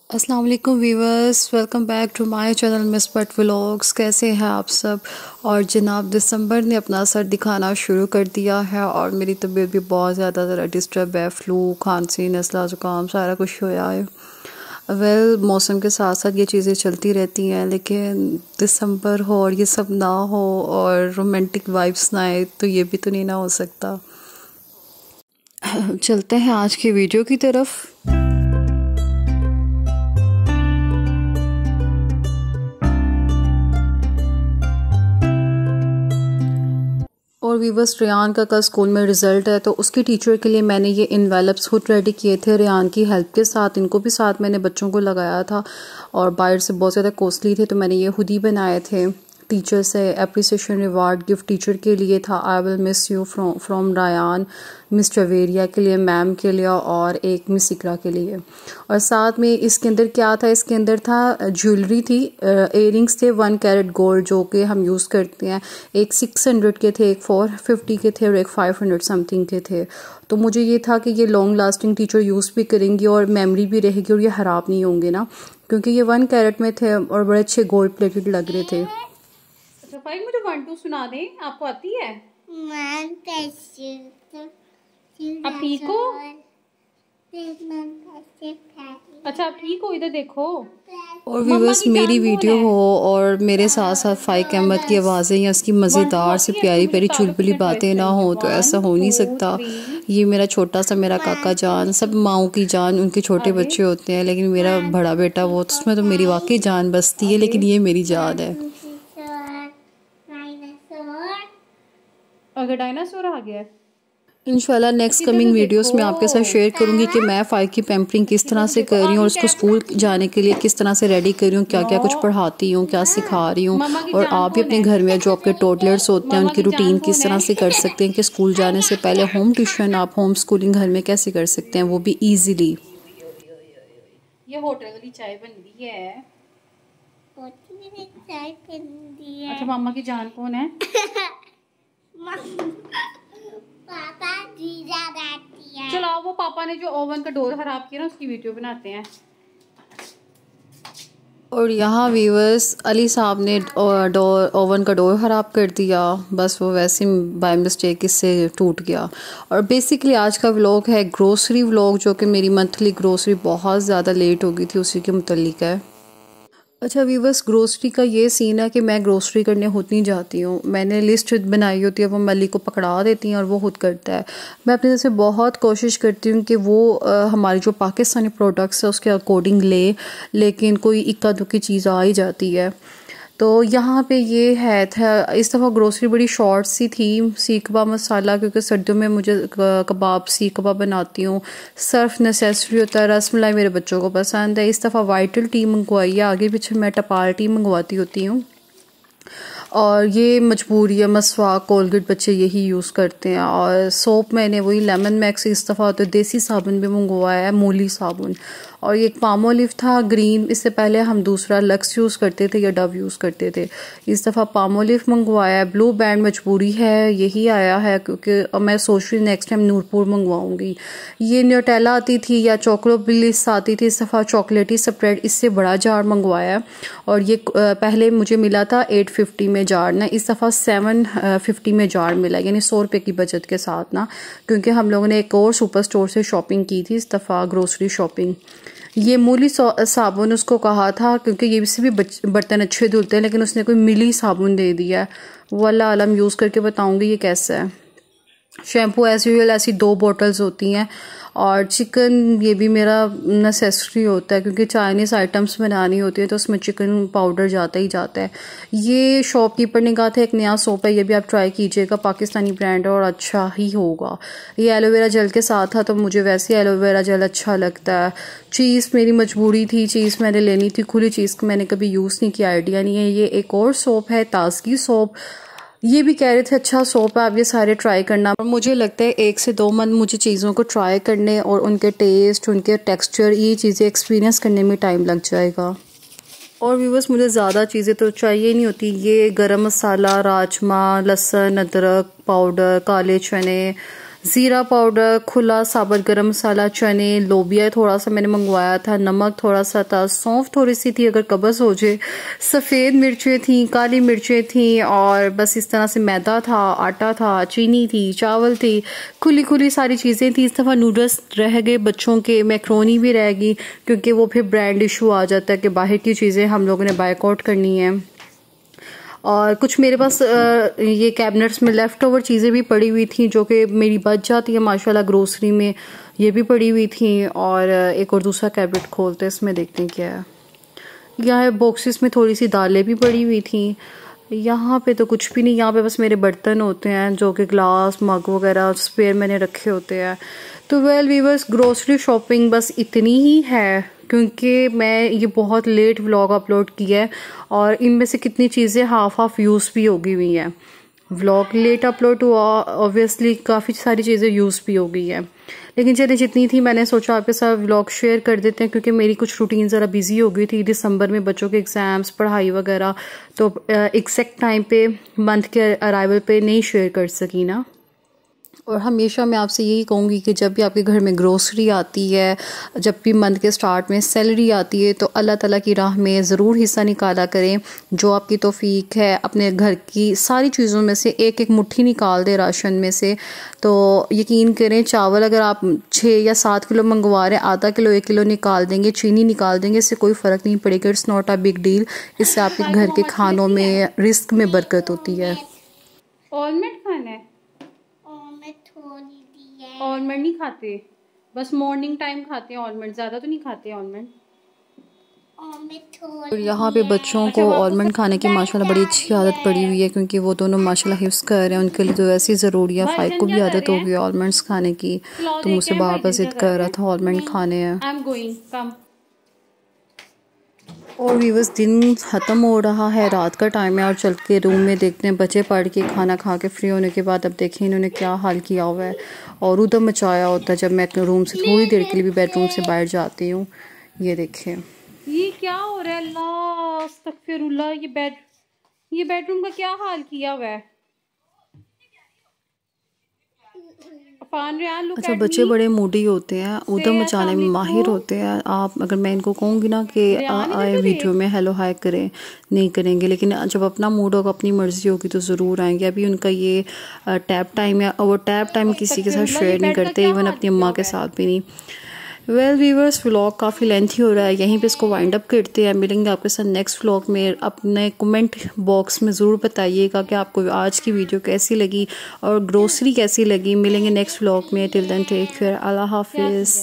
अस्सलाम वालेकुम viewers, welcome back to my channel miss but vlogs. कैसे हैं आप सब। और जनाब दिसंबर ने अपना असर दिखाना शुरू कर दिया है और मेरी तबीयत भी बहुत ज़्यादा ज़रा डिस्टर्ब है। फ्लू, खांसी, नज़ला, ज़ुकाम सारा कुछ होया है। मौसम के साथ साथ ये चीज़ें चलती रहती हैं, लेकिन दिसंबर हो और ये सब ना हो और रोमांटिक वाइब्स ना आए तो ये भी तो नहीं ना हो सकता। चलते हैं आज की वीडियो की तरफ। और वीवर्स, रेयान का कल स्कूल में रिज़ल्ट है तो उसकी टीचर के लिए मैंने ये इन्वेलप्स खुद रेडी किए थे रेयान की हेल्प के साथ। इनको भी साथ मैंने बच्चों को लगाया था और बाहर से बहुत ज़्यादा कॉस्टली थे तो मैंने ये खुद ही बनाए थे। टीचर से एप्रिसिएशन रिवार्ड गिफ्ट टीचर के लिए था, I will miss you from Ryan, miss चवेरिया के लिए, मैम के लिए और एक मिस इकरा के लिए। और साथ में इसके अंदर क्या था, इसके अंदर था ज्वेलरी थी, इयरिंग्स थे 1 कैरेट गोल्ड जो कि हम यूज़ करते हैं। एक 600 के थे, एक 450 के थे और एक 500 समथिंग के थे। तो मुझे ये था कि ये लॉन्ग लास्टिंग टीचर यूज़ भी करेंगी और मेमोरी भी रहेगी और ये ख़राब नहीं होंगे ना, क्योंकि ये 1 कैरेट में थे और बड़े अच्छे गोल्ड प्लेटेड लग रहे थे। अच्छा भाई, मुझे 1 2 सुना दें, आपको आती है? आप ठीक हो? अच्छा आप ठीक हो, इधर देखो। और व्यूवर्स, मेरी वीडियो हो और मेरे साथ साथ फाइक अहमद की आवाज़ें या उसकी मज़ेदार से प्यारी प्यारी चुलबुली बातें ना हो तो ऐसा हो नहीं सकता। ये मेरा छोटा सा मेरा काका जान, सब माओ की जान उनके छोटे बच्चे होते हैं, लेकिन मेरा बड़ा बेटा वो उसमें तो मेरी वाकई जान बसती है, लेकिन ये मेरी जान है। अगर डायनासोर आ गया इंशाल्लाह नेक्स्ट कमिंग वीडियोस में आपके साथ शेयर करूंगी कि मैं फाइक की पैम्परिंग किस तरह से कर रही हूँ और उसको स्कूल जाने के लिए किस तरह से रेडी कर रही हूँ, क्या क्या कुछ पढ़ाती हूँ, क्या सिखा रही हूँ। और आप भी अपने घर में जो आपके टोडलर्स होते हैं उनकी रूटीन किस तरह से कर सकते हैं कि स्कूल जाने से पहले होम ट्यूशन, आप होम स्कूलिंग घर में कैसे कर सकते हैं, वो भी ईजीली। ये होटल वाली चाय बन रही है। अच्छा मामा की जान कौन है? पापा जीजा बैठी है। चलो वो पापा ने जो ओवन का डोर खराब किया ना उसकी वीडियो बनाते हैं। और यहाँ व्यूवर्स, अली साहब ने ओवन का डोर ख़राब कर दिया, बस वो वैसे बाय मिस्टेक इससे टूट गया। और बेसिकली आज का व्लॉग है ग्रोसरी व्लॉग, जो कि मेरी मंथली ग्रोसरी बहुत ज़्यादा लेट हो गई थी उसी के मुतल्लिक है। अच्छा व्यूवर्स, ग्रोसरी का ये सीन है कि मैं ग्रोसरी करने खुद नहीं जाती हूँ। मैंने लिस्ट बनाई होती है, वो मली को पकड़ा देती हैं और वो खुद करता है। मैं अपने से बहुत कोशिश करती हूँ कि वो हमारी जो पाकिस्तानी प्रोडक्ट्स है उसके अकॉर्डिंग ले, लेकिन कोई इक्का दुक्की चीज़ आ ही जाती है। तो यहाँ पे ये है था, इस दफ़ा ग्रोसरी बड़ी शॉर्ट सी थी। सीख कबाब मसाला, क्योंकि सर्दियों में मुझे कबाब सीख कबाब बनाती हूँ, सर्फ नेसेसरी होता है, रसमलाई मेरे बच्चों को पसंद है। इस दफ़ा वाइटल टी मंगवाई है, आगे पीछे मैं टपाल टी मंगवाती होती हूँ। और ये मजबूरी है, मसवाक कोलगेट बच्चे यही यूज़ करते हैं। और सोप मैंने वही लेमन मैक्स इस दफ़ा तो देसी साबुन भी मंगवाया है, मूली साबुन। और ये पामोलिव था ग्रीन, इससे पहले हम दूसरा लक्स यूज़ करते थे या डव यूज़ करते थे। इस दफ़ा पामोलिव मंगवाया है। ब्लू बैंड मजबूरी है, यही आया है क्योंकि मैं सोच रही नेक्स्ट टाइम नूरपुर मंगवाऊंगी। ये न्यूटेला आती थी या चॉकलो ब्लिस आती थी, इस दफ़ा चॉकलेटी स्प्रेड इससे बड़ा जार मंगवाया है। और ये पहले मुझे मिला था 850 में जार ना, इस दफ़ा 750 में जार मिला, यानी 100 रुपये की बचत के साथ ना, क्योंकि हम लोगों ने एक और सुपर स्टोर से शॉपिंग की थी इस दफ़ा ग्रोसरी शॉपिंग। ये मूली साबुन उसको कहा था, क्योंकि ये से भी बर्तन अच्छे धुलते हैं, लेकिन उसने कोई मिली साबुन दे दिया है। वो अल्लाह आलम यूज़ करके बताऊंगी ये कैसा है। शैम्पू एज यूजुअल ऐसी 2 बॉटल्स होती हैं। और चिकन ये भी मेरा नेसेसरी होता है, क्योंकि चाइनीज़ आइटम्स बनानी होती है तो उसमें चिकन पाउडर जाता ही जाता है। ये शॉपकीपर ने कहा था एक नया सोप है, ये भी आप ट्राई कीजिएगा, पाकिस्तानी ब्रांड है और अच्छा ही होगा। ये एलोवेरा जेल के साथ था तो मुझे वैसे एलोवेरा जेल अच्छा लगता है। चीज़ मेरी मजबूरी थी, चीज़ मैंने लेनी थी, खुली चीज़ को मैंने कभी यूज़ नहीं किया, आइडिया नहीं है। ये एक और सोप है, ताजगी सोप, ये भी कह रहे थे अच्छा सोप है, आप ये सारे ट्राई करना। और मुझे लगता है 1 से 2 मंथ मुझे चीज़ों को ट्राई करने और उनके टेस्ट, उनके टेक्सचर, ये चीज़ें एक्सपीरियंस करने में टाइम लग जाएगा। और व्यूवर्स, मुझे ज़्यादा चीज़ें तो चाहिए नहीं होती। ये गरम मसाला, राजमा, लहसुन, अदरक पाउडर, काले चने, ज़ीरा पाउडर, खुला साबुत गरम मसाला, चने, लोबिया थोड़ा सा मैंने मंगवाया था, नमक थोड़ा सा था, सौंफ थोड़ी सी थी अगर कब्ज़ हो जाए, सफ़ेद मिर्चें थी, काली मिर्चें थी, और बस इस तरह से मैदा था, आटा था, चीनी थी, चावल थी, खुली खुली सारी चीज़ें थी। इस दफ़ा नूडल्स रह गए बच्चों के, मैक्रोनी भी रह गई, क्योंकि वो फिर ब्रांड इशू आ जाता है कि बाहर की चीज़ें हम लोगों ने बायकॉट करनी है। और कुछ मेरे पास ये कैबिनेट्स में लेफ़्ट ओवर चीज़ें भी पड़ी हुई थी जो कि मेरी बच जाती है माशाल्लाह ग्रोसरी में, ये भी पड़ी हुई थी। और एक और दूसरा कैबिनेट खोलते हैं, इसमें देखते हैं क्या है। यहाँ बॉक्सेस में थोड़ी सी दालें भी पड़ी हुई थी। यहाँ पे तो कुछ भी नहीं, यहाँ पे बस मेरे बर्तन होते हैं जो कि ग्लास मग वगैरह स्पेयर मैंने रखे होते हैं। तो वेल वीवर्स, ग्रोसरी शॉपिंग बस इतनी ही है, क्योंकि मैं ये बहुत लेट व्लॉग अपलोड किया है और इनमें से कितनी चीज़ें हाफ यूज़ भी होगी हुई हैं। व्लॉग लेट अपलोड हुआ, ऑब्वियसली काफ़ी सारी चीज़ें यूज़ भी हो गई हैं, लेकिन चलिए जितनी थी मैंने सोचा आपके साथ व्लॉग शेयर कर देते हैं, क्योंकि मेरी कुछ रूटीन ज़रा बिजी हो गई थी दिसंबर में, बच्चों के एग्ज़ाम्स, पढ़ाई वगैरह, तो एग्जैक्ट टाइम पे मंथ के अराइवल पे नहीं शेयर कर सकी ना। और हमेशा मैं आपसे यही कहूँगी कि जब भी आपके घर में ग्रोसरी आती है, जब भी मंथ के स्टार्ट में सैलरी आती है, तो अल्लाह ताला की राह में ज़रूर हिस्सा निकाला करें। जो आपकी तौफीक है, अपने घर की सारी चीज़ों में से एक एक मुट्ठी निकाल दें राशन में से। तो यकीन करें, चावल अगर आप 6 या 7 किलो मंगवा रहे हैं, आधा किलो 1 किलो निकाल देंगे, चीनी निकाल देंगे, इससे कोई फ़र्क नहीं पड़ेगा। It's not a big deal. इससे आपके घर के खानों में रिस्क में बरकत होती है। ऑलमंड खाना है? ऑलमंड नहीं खाते, बस मॉर्निंग टाइम खाते हैं ऑलमंड, ज़्यादा तो नहीं खाते ऑलमंड। और यहाँ पे बच्चों को ऑलमंड खाने की माशाल्लाह बड़ी अच्छी आदत पड़ी हुई है, क्योंकि वो दोनों माशाल्लाह हिफ्ज़ कर रहे हैं, उनके लिए तो ऐसी ज़रूरी है। फ़ाइक को भी आदत हो गई ऑलमंड्स खाने की, तो मुझसे बार बार ज़िद कर रहा था ऑलमंड खाने हैं। और व्यूअर्स, दिन ख़त्म हो रहा है, रात का टाइम है, और चल के रूम में देखते हैं बच्चे पढ़ के खाना खा के फ्री होने के बाद। अब देखें इन्होंने क्या हाल किया हुआ है और उधर मचाया होता है जब मैं अपने रूम से थोड़ी देर के लिए भी बेडरूम से बाहर जाती हूँ। ये देखें ये क्या हो रहा है, अल्लाह अस्तगफिरुल्लाह। ये बेडरूम का क्या हाल किया हुआ है। अच्छा, बच्चे बड़े मूडी होते हैं, उधर मचाने में माहिर होते हैं। आप अगर मैं इनको कहूँगी ना कि आए वीडियो में हेलो हाय करें, नहीं करेंगे, लेकिन जब अपना मूड होगा, अपनी मर्जी होगी तो ज़रूर आएंगे। अभी उनका ये टैप टाइम है, और वो टैप टाइम किसी के साथ शेयर नहीं करते, इवन अपनी अम्मा के साथ भी नहीं। वेल व्यूअर्स, व्लॉग काफ़ी लेंथी हो रहा है, यहीं पे इसको वाइंड अप करते हैं। मिलेंगे आपके साथ नेक्स्ट व्लॉग में। अपने कमेंट बॉक्स में ज़रूर बताइएगा कि आपको आज की वीडियो कैसी लगी और ग्रोसरी कैसी लगी। मिलेंगे नेक्स्ट व्लॉग में। टिल देन टेक केयर, अल्लाह हाफिज़।